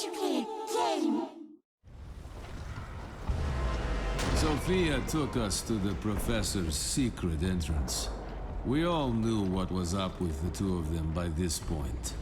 to play a game. Sophia took us to the professor's secret entrance. We all knew what was up with the two of them by this point.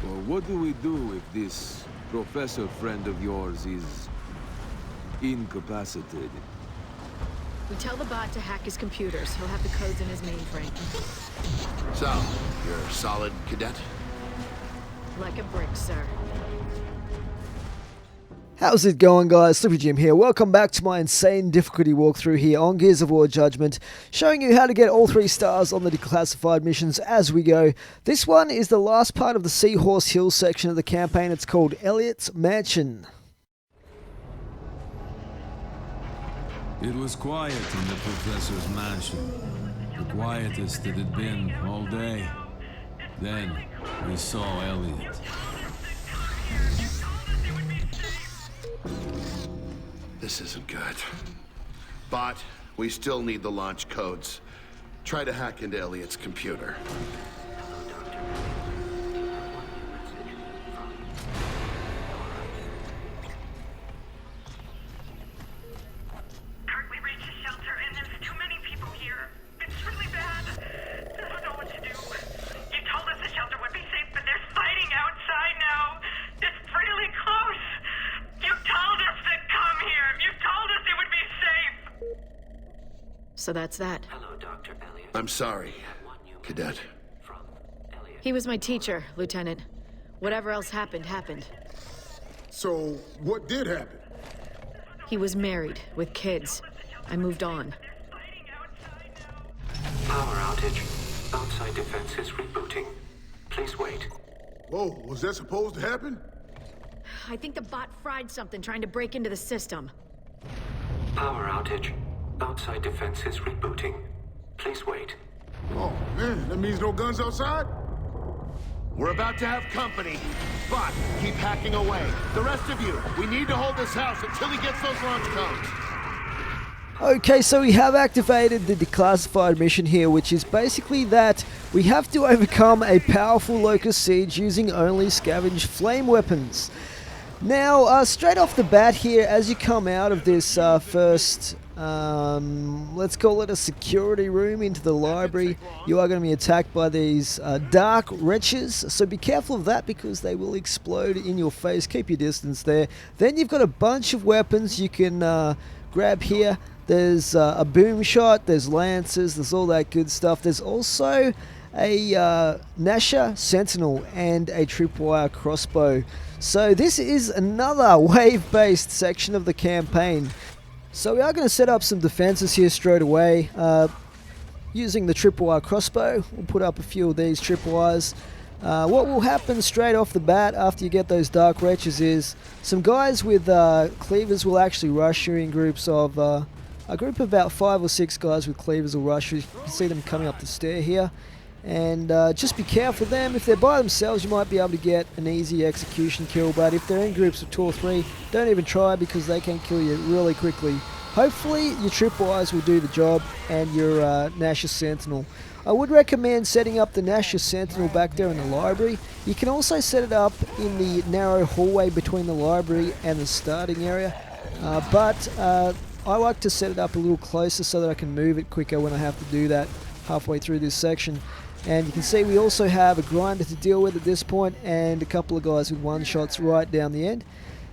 Well, what do we do if this professor friend of yours is incapacitated? We tell the bot to hack his computers. He'll have the codes in his mainframe. So, you're a solid cadet? Like a brick, sir. How's it going, guys? Slippy Jim here. Welcome back to my insane difficulty walkthrough here on Gears of War Judgment, showing you how to get all 3 stars on the declassified missions as we go. This one is the last part of the Seahorse Hill section of the campaign. It's called Elliot's Mansion. It was quiet in the professor's mansion. The quietest it had been all day. Then we saw Elliot. This isn't good. Bot, we still need the launch codes. Try to hack into Elliot's computer. We reached the shelter and there's too many people here. It's really bad. I don't know what to do. You told us the shelter would be safe, but there's fighting outside now. It's really close. You told us to come here. You told us it would be safe. So that's that. Hello, Dr. Elliot. I'm sorry, cadet. From Elliot. He was my teacher, Lieutenant. Whatever else happened, happened. So, what did happen? He was married, with kids. I moved on. There's fighting outside now. Power outage. Outside defense is rebooting. Please wait. Whoa, was that supposed to happen? I think the bot fried something trying to break into the system. Power outage. Outside defense is rebooting. Please wait. Oh, man, that means no guns outside? We're about to have company. Bot, keep hacking away. The rest of you, we need to hold this house until he gets those launch codes. Okay, so we have activated the declassified mission here, which is basically that we have to overcome a powerful Locust Siege using only scavenged flame weapons. Now, straight off the bat here, as you come out of this first, let's call it a security room into the library, you are going to be attacked by these dark wretches, so be careful of that because they will explode in your face. Keep your distance there. Then you've got a bunch of weapons you can grab here. There's a boom shot, there's lances, there's all that good stuff. There's also a Nasher Sentinel and a tripwire crossbow. So this is another wave-based section of the campaign. So we are going to set up some defenses here straight away. Using the tripwire crossbow, we'll put up a few of these tripwires. What will happen straight off the bat after you get those dark wretches is some guys with cleavers will actually rush you in groups of... a group of about 5 or 6 guys with cleavers will rush you. You can see them coming up the stair here. And just be careful of them. If they're by themselves, you might be able to get an easy execution kill. But if they're in groups of 2 or 3, don't even try because they can kill you really quickly. Hopefully, your tripwires will do the job and your Nasher Sentinel. I would recommend setting up the Nasher Sentinel back there in the library. You can also set it up in the narrow hallway between the library and the starting area. But I like to set it up a little closer so that I can move it quicker when I have to do that halfway through this section. And you can see we also have a grinder to deal with at this point and a couple of guys with one-shots right down the end.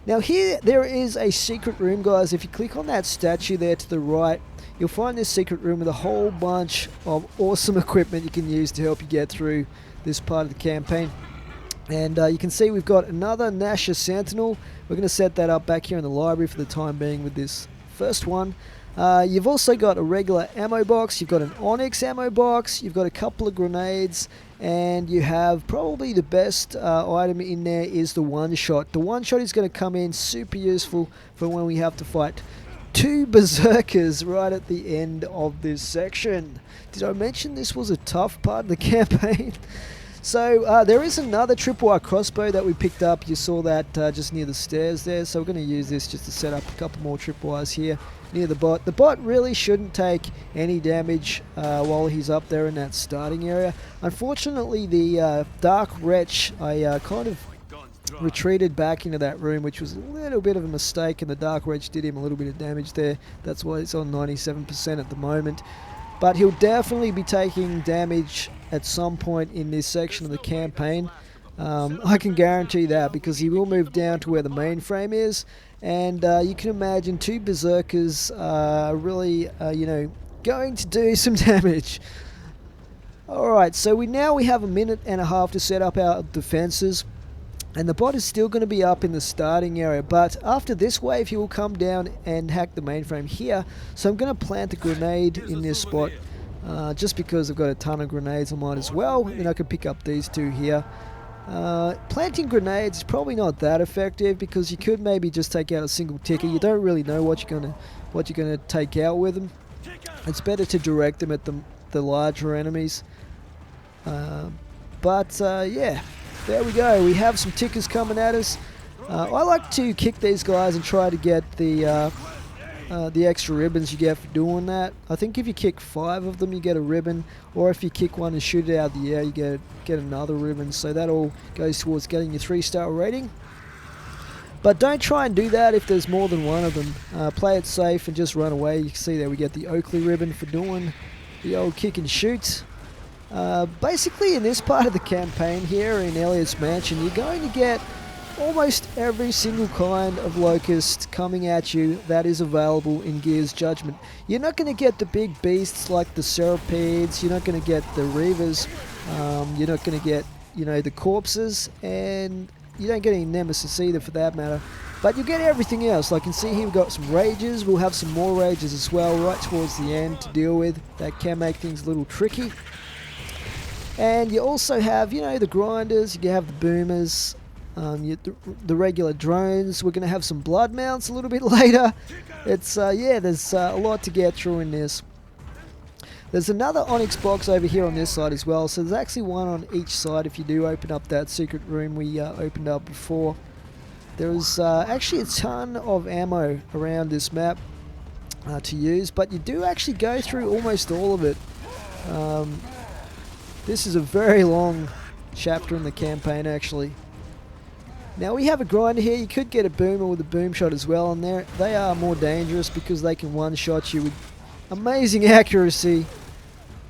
Now here there is a secret room, guys. If you click on that statue there to the right, you'll find this secret room with a whole bunch of awesome equipment you can use to help you get through this part of the campaign. And you can see we've got another Nasher Sentinel. We're going to set that up back here in the library for the time being with this first one. You've also got a regular ammo box, you've got an Onyx ammo box, you've got a couple of grenades, and you have probably the best item in there is the one-shot. The one-shot is going to come in super useful for when we have to fight 2 berserkers right at the end of this section. Did I mention this was a tough part of the campaign? So there is another tripwire crossbow that we picked up. You saw that just near the stairs there. So we're going to use this just to set up a couple more tripwires here near the bot. The bot really shouldn't take any damage while he's up there in that starting area. Unfortunately, the Dark Wretch, I kind of retreated back into that room, which was a little bit of a mistake, and the Dark Wretch did him a little bit of damage there. That's why it's on 97% at the moment. But he'll definitely be taking damage at some point in this section of the campaign. I can guarantee that, because he will move down to where the mainframe is, and you can imagine two berserkers really, going to do some damage. Alright, so we have a minute and a half to set up our defenses. And the bot is still going to be up in the starting area, but after this wave he will come down and hack the mainframe here. So I'm going to plant a grenade in this spot, just because I've got a ton of grenades I might as well, and I can pick up these two here. Planting grenades is probably not that effective, because you could maybe just take out a single ticker. You don't really know what you're gonna take out with them. It's better to direct them at the larger enemies. Yeah. There we go, we have some tickers coming at us. I like to kick these guys and try to get the extra ribbons you get for doing that. I think if you kick 5 of them you get a ribbon, or if you kick one and shoot it out of the air you get another ribbon. So that all goes towards getting your 3-star rating. But don't try and do that if there's more than one of them. Play it safe and just run away. You can see there we get the Oakley ribbon for doing the old kick and shoot. Basically in this part of the campaign here in Elliot's Mansion, you're going to get almost every single kind of locust coming at you that is available in Gears Judgment. You're not going to get the big beasts like the Ceripedes, you're not going to get the Reavers, you're not going to get, the corpses, and you don't get any Nemesis either for that matter. But you get everything else. Like you can see here we've got some rages, we'll have some more rages as well right towards the end to deal with. That can make things a little tricky. And you also have, the grinders, you have the boomers, the regular drones. We're going to have some blood mounts a little bit later. It's, there's a lot to get through in this. There's another Onyx box over here on this side as well. So there's actually one on each side if you do open up that secret room we opened up before. There's actually a ton of ammo around this map to use, but you do actually go through almost all of it. This is a very long chapter in the campaign actually. Now we have a grinder here. You could get a boomer with a boom shot as well, and they are more dangerous because they can one-shot you with amazing accuracy.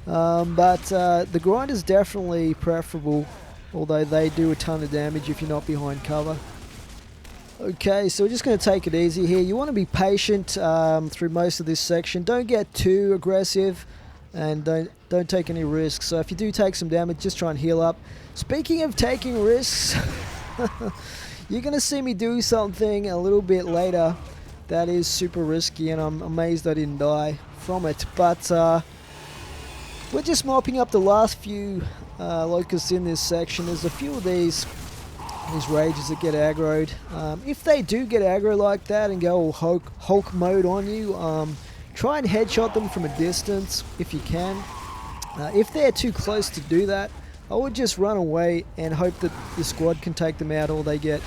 The grinder is definitely preferable, although they do a ton of damage if you're not behind cover. Okay, so we're just going to take it easy here. You want to be patient through most of this section. Don't get too aggressive, and don't take any risks. So if you do take some damage, just try and heal up. Speaking of taking risks, you're going to see me do something a little bit later that is super risky, and I'm amazed I didn't die from it. But we're just mopping up the last few locusts in this section. There's a few of these rages that get aggroed. If they do get aggro like that and go all Hulk mode on you, try and headshot them from a distance if you can. If they're too close to do that, I would just run away and hope that the squad can take them out, or they get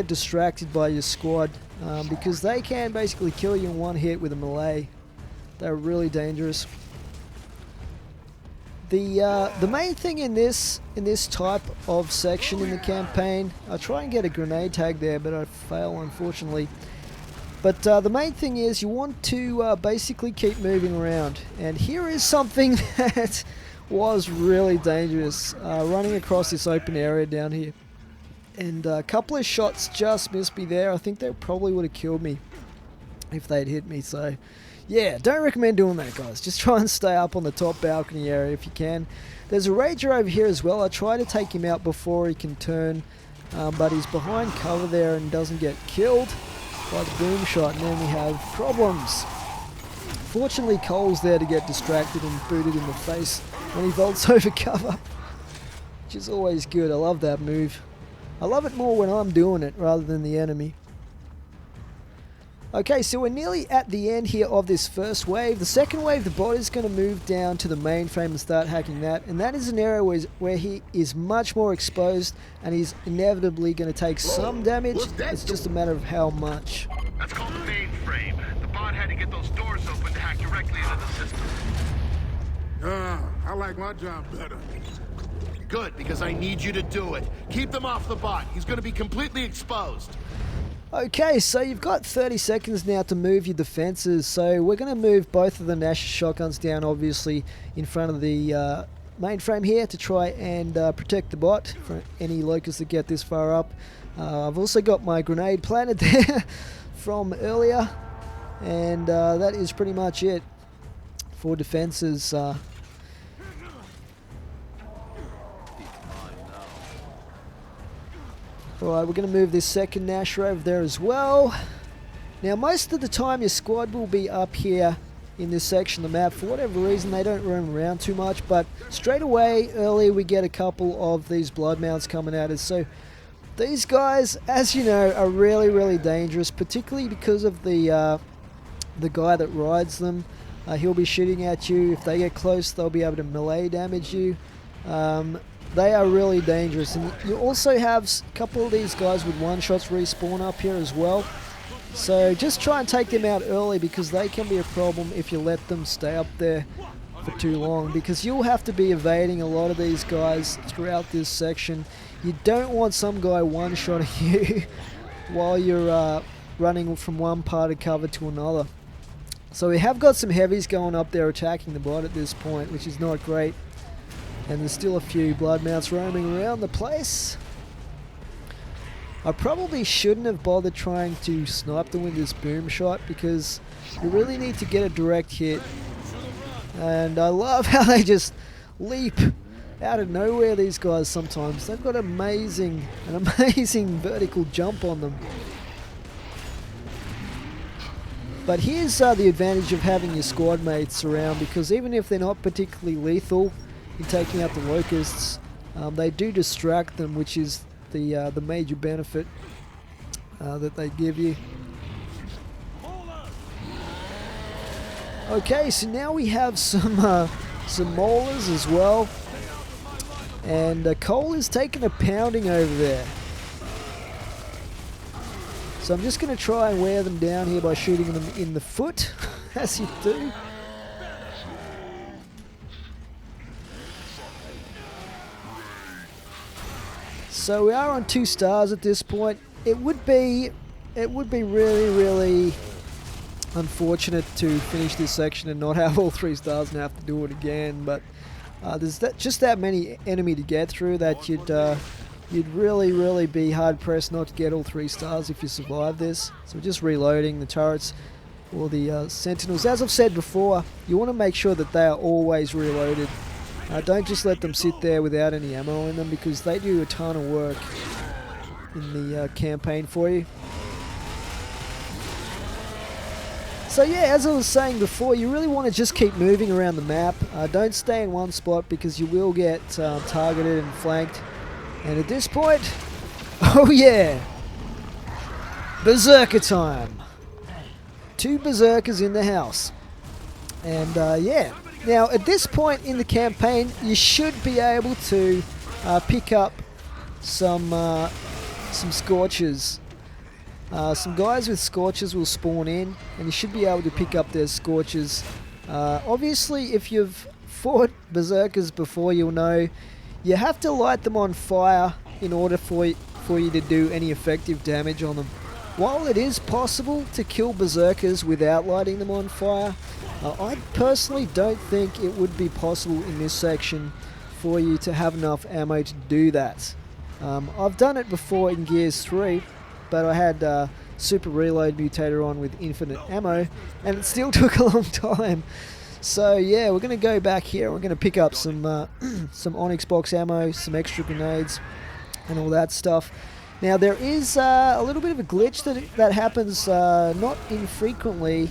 distracted by your squad, because they can basically kill you in one hit with a melee. They're really dangerous. The main thing in this type of section in the campaign, I try and get a grenade tag there, but I fail unfortunately. But the main thing is you want to basically keep moving around. And here is something that was really dangerous, running across this open area down here. And a couple of shots just missed me there. I think they probably would have killed me if they'd hit me. So yeah, don't recommend doing that, guys. Just try and stay up on the top balcony area if you can. There's a rager over here as well. I try to take him out before he can turn, but he's behind cover there and doesn't get killed by the boom shot, and then we have problems. Fortunately, Cole's there to get distracted and booted in the face when he vaults over cover, which is always good. I love that move. I love it more when I'm doing it rather than the enemy. Okay, so we're nearly at the end here of this first wave. The second wave, the bot is going to move down to the mainframe and start hacking that. And that is an area where he is much more exposed and he's inevitably going to take some damage. It's just a matter of how much. That's called the mainframe. The bot had to get those doors open to hack directly into the system. I like my job better. Good, because I need you to do it. Keep them off the bot. He's going to be completely exposed. Okay, so you've got 30 seconds now to move your defenses. So we're going to move both of the Nash shotguns down, obviously, in front of the mainframe here to try and protect the bot from any locusts that get this far up. I've also got my grenade planted there from earlier, and that is pretty much it for defenses. Alright, we're going to move this second Nash over there as well. Now, most of the time your squad will be up here in this section of the map. For whatever reason, they don't roam around too much, but straight away, early, we get a couple of these blood mounts coming at us. So these guys, as you know, are really, really dangerous, particularly because of the guy that rides them. He'll be shooting at you. If they get close, they'll be able to melee damage you. They are really dangerous, and you also have a couple of these guys with one-shots respawn up here as well. So just try and take them out early, because they can be a problem if you let them stay up there for too long, because you'll have to be evading a lot of these guys throughout this section. You don't want some guy one-shotting you while you're running from one part of cover to another. So we have got some heavies going up there attacking the bot at this point, which is not great. And there's still a few blood mounts roaming around the place. I probably shouldn't have bothered trying to snipe them with this boom shot, because you really need to get a direct hit. And I love how they just leap out of nowhere, these guys sometimes. They've got an amazing vertical jump on them. But here's the advantage of having your squad mates around, because even if they're not particularly lethal in taking out the locusts, they do distract them, which is the major benefit that they give you. Okay, so now we have some maulers as well, and Cole is taking a pounding over there. So I'm just going to try and wear them down here by shooting them in the foot, as you do. So we are on 2 stars at this point. It would be really, really unfortunate to finish this section and not have all 3 stars and have to do it again. But there's just that many enemy to get through that you'd really, really be hard pressed not to get all 3 stars if you survive this. So we're just reloading the turrets or the sentinels. As I've said before, you want to make sure that they are always reloaded. Don't just let them sit there without any ammo in them, because they do a ton of work in the campaign for you. So yeah, as I was saying before, you really want to just keep moving around the map. Don't stay in one spot, because you will get targeted and flanked. And at this point, oh yeah, Berserker time. 2 Berserkers in the house. And yeah. Now, at this point in the campaign, you should be able to pick up some Scorchers. Some guys with Scorchers will spawn in, and you should be able to pick up their Scorchers. Obviously, if you've fought Berserkers before, you'll know you have to light them on fire in order for you to do any effective damage on them. While it is possible to kill Berserkers without lighting them on fire, I personally don't think it would be possible in this section for you to have enough ammo to do that. I've done it before in Gears 3, but I had Super Reload Mutator on with infinite ammo, and it still took a long time. So yeah, we're going to go back here, we're going to pick up some some Onyx box ammo, some extra grenades, and all that stuff. Now there is a little bit of a glitch that happens not infrequently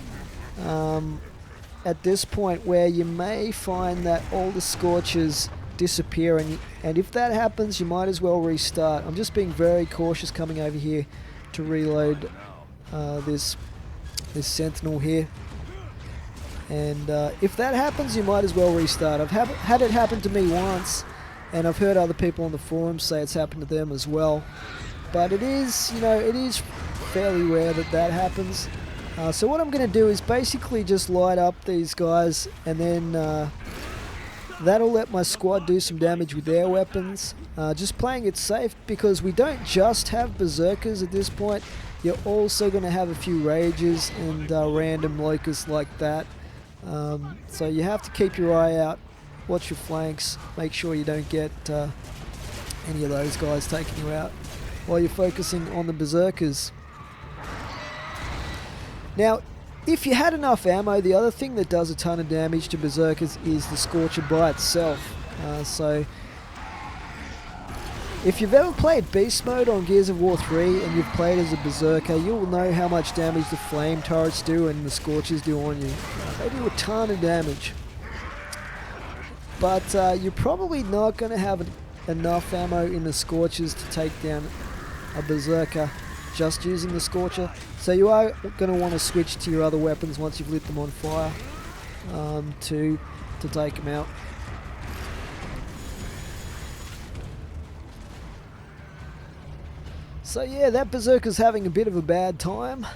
at this point, where you may find that all the Scorchers disappear, and if that happens, you might as well restart. I'm just being very cautious coming over here to reload this this Sentinel here. And if that happens, you might as well restart. I've had it happen to me once, and I've heard other people on the forums say it's happened to them as well. But it is, you know, it is fairly rare that that happens. So what I'm going to do is basically just light up these guys, and then that'll let my squad do some damage with their weapons. Just playing it safe, because we don't just have berserkers at this point. You're also going to have a few rages and random locusts like that. So you have to keep your eye out, watch your flanks, make sure you don't get any of those guys taking you out while you're focusing on the berserkers. Now, if you had enough ammo, the other thing that does a ton of damage to berserkers is the Scorcher by itself. So if you've ever played Beast Mode on Gears of War 3 and you've played as a berserker, you'll know how much damage the flame turrets do and the Scorchers do on you. They do a ton of damage. But you're probably not going to have enough ammo in the Scorchers to take down a berserker just using the Scorcher. So you are going to want to switch to your other weapons once you've lit them on fire to take them out. So yeah, that berserker's having a bit of a bad time.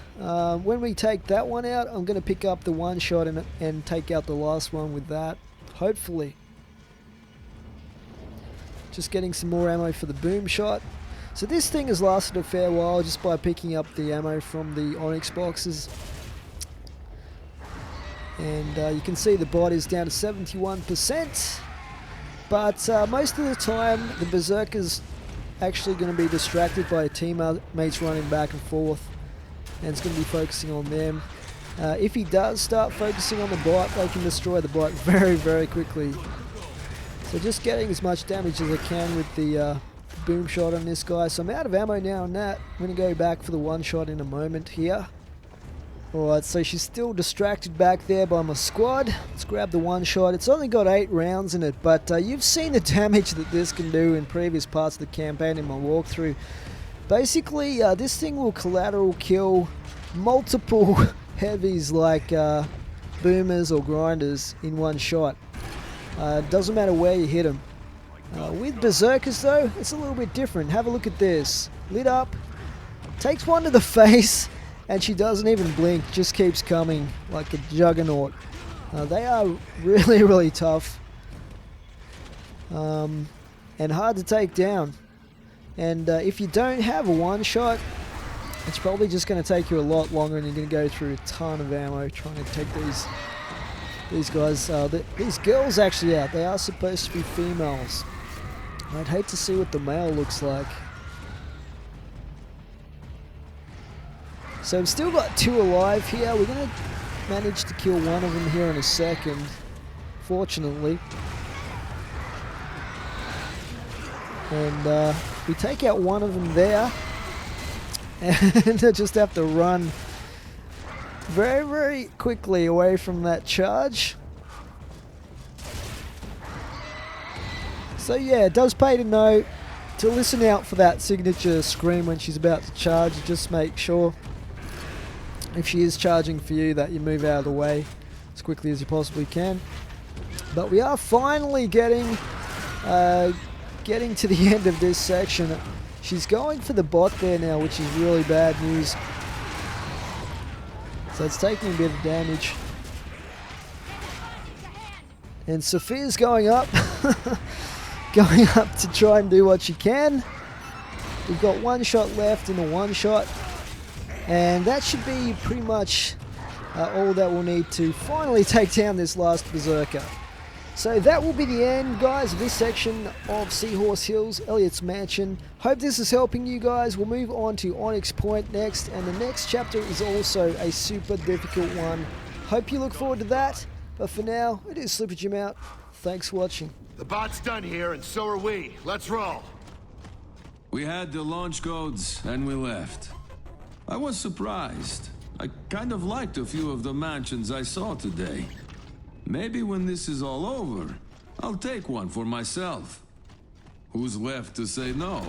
When we take that one out, I'm going to pick up the one shot and take out the last one with that, hopefully. Just getting some more ammo for the boom shot. So this thing has lasted a fair while just by picking up the ammo from the Onyx boxes. And you can see the bot is down to 71%. But most of the time, the berserker's actually going to be distracted by teammates running back and forth, and it's going to be focusing on them. If he does start focusing on the bot, they can destroy the bot very, very quickly. So just getting as much damage as I can with the boom shot on this guy. So I'm out of ammo now on that. I'm going to go back for the one shot in a moment here. Alright, so she's still distracted back there by my squad. Let's grab the one shot. It's only got 8 rounds in it, but you've seen the damage that this can do in previous parts of the campaign in my walkthrough. Basically, this thing will collateral kill multiple heavies like boomers or grinders in one shot. Doesn't matter where you hit them. With berserkers though, it's a little bit different. Have a look at this. Lit up, takes one to the face, and she doesn't even blink, just keeps coming like a juggernaut. They are really, really tough. And hard to take down. And if you don't have a one shot, it's probably just going to take you a lot longer, and you're going to go through a ton of ammo trying to take these guys, these girls actually out. They are supposed to be females. I'd hate to see what the male looks like. So we've still got 2 alive here. We're going to manage to kill one of them here in a second, fortunately. And we take out one of them there, and I just have to run very, very quickly away from that charge. So yeah, it does pay to know to listen out for that signature scream when she's about to charge. Just make sure, if she is charging for you, that you move out of the way as quickly as you possibly can. But we are finally getting to the end of this section. She's going for the bot there now, which is really bad news. So it's taking a bit of damage. And Sophia's going up. Going up to try and do what she can. We've got 1 shot left in the one shot. And that should be pretty much all that we'll need to finally take down this last berserker. So that will be the end, guys, of this section of Seahorse Hills, Elliot's Mansion. Hope this is helping you guys. We'll move on to Onyx Point next, and the next chapter is also a super difficult one. Hope you look forward to that, but for now, it is Slipper Jim out. Thanks for watching. The bot's done here, and so are we. Let's roll. We had the launch codes, and we left. I was surprised. I kind of liked a few of the mansions I saw today. Maybe when this is all over, I'll take one for myself. Who's left to say no?